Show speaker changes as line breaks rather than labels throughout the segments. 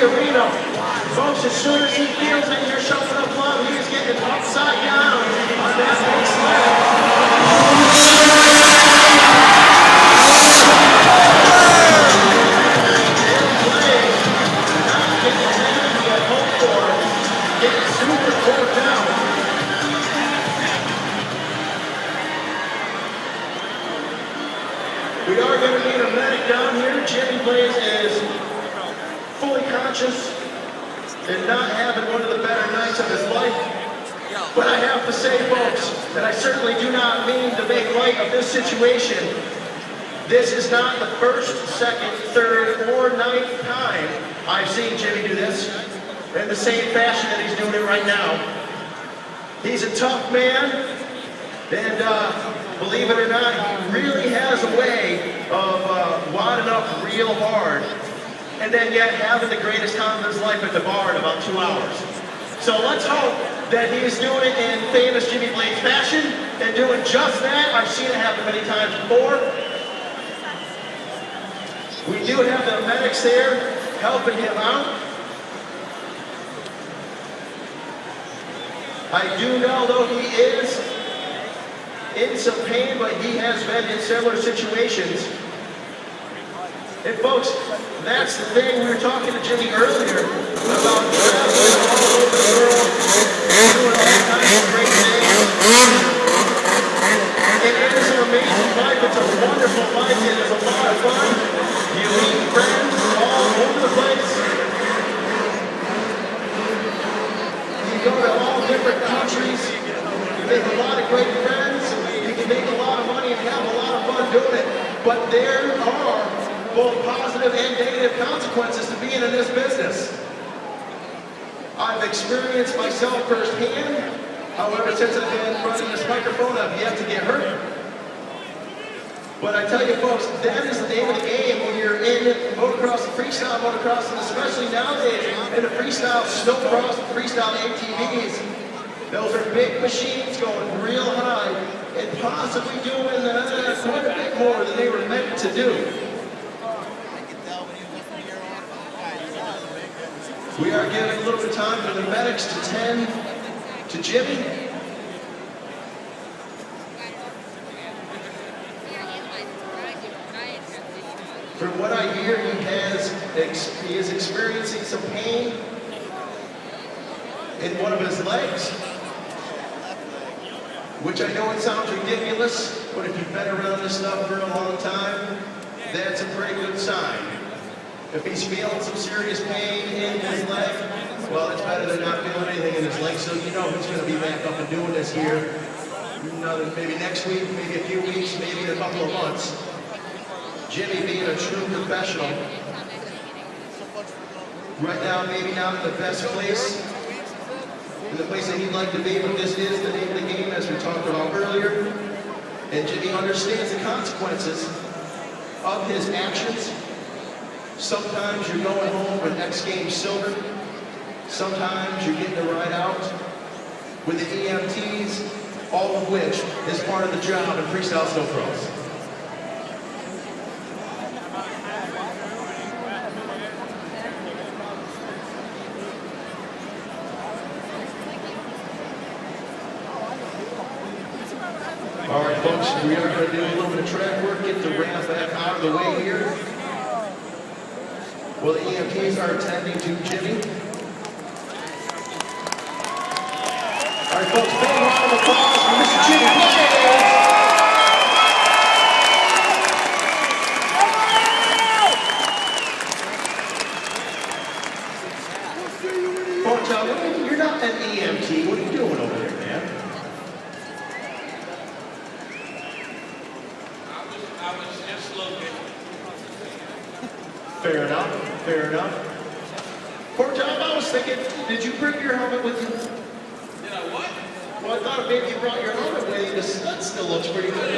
the arena. Folks, as soon as he feels that you're shoving up love, he is getting upside down on that big sled. We are going to need a medic down here. Jimmy Blaze is fully conscious and not having one of the better nights of his life. But I have to say, folks, that I certainly do not mean to make light of this situation. This is not the first, second, third, or ninth time I've seen Jimmy do this in the same fashion that he's doing it right now. He's a tough man, and believe it or not, he really has a way of wadding up real hard, and then yet having the greatest time of his life at the bar in about 2 hours. So let's hope that he's doing it in famous Jimmy Blaze fashion and doing just that. I've seen it happen many times before. We do have the medics there helping him out. I do know, though, he is in some pain, but he has been in similar situations. And folks, that's the thing. We were talking to Jimmy earlier about traveling all over the world, doing all kinds of great things. And it is an amazing life. It's a wonderful life. It is a lot of fun. You meet friends all over the place. You go to all different countries. You make a lot of great friends. You can make a lot of money and have a lot of fun doing it. But there are both positive and negative consequences to being in this business. I've experienced myself firsthand. However, since I've been running this microphone, I've yet to get hurt. But I tell you folks, that is the name of the game when you're in motocross and freestyle motocross, and especially nowadays in the freestyle snowcross and freestyle ATVs. Those are big machines going real high and possibly doing quite a bit more than they were meant to do. We are giving a little bit of time for the medics to tend to Jimmy. From what I hear, he is experiencing some pain in one of his legs, which I know it sounds ridiculous, but if you've been around this stuff for a long time, that's a pretty good sign. If he's feeling some serious pain in his leg, well, it's better than not feeling anything in his leg, so you know he's going to be back up and doing this here. Maybe next week, maybe a few weeks, maybe a couple of months. Jimmy being a true professional. Right now, maybe not in the best place, in the place that he'd like to be, but this is the name of the game, as we talked about earlier. And Jimmy understands the consequences of his actions. Sometimes you're going home with X Games silver. Sometimes you're getting a ride out with the EMTs, all of which is part of the job in freestyle snowcross. All right, folks, we are going to do a little bit of track work, get the ramp back out of the way here. Well, the EMTs are attending to Jimmy. All right, folks, big round of applause for Mr. Jimmy Blaze. Folks, you're not an EMT. What are you doing over there, man?
I was just looking.
Fair enough. Fair enough. Poor Tom, I was thinking, did you bring your helmet with you?
Did I what?
Well, I thought maybe you brought your helmet with you. The stud still looks pretty good.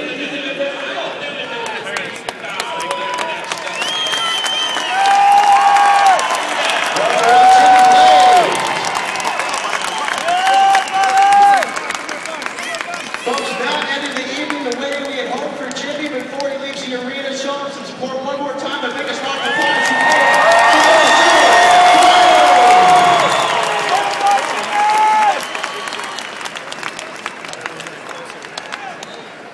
Folks, not ending the evening the way we had hoped for Jimmy before he leaves the arena. Show him some support one more time.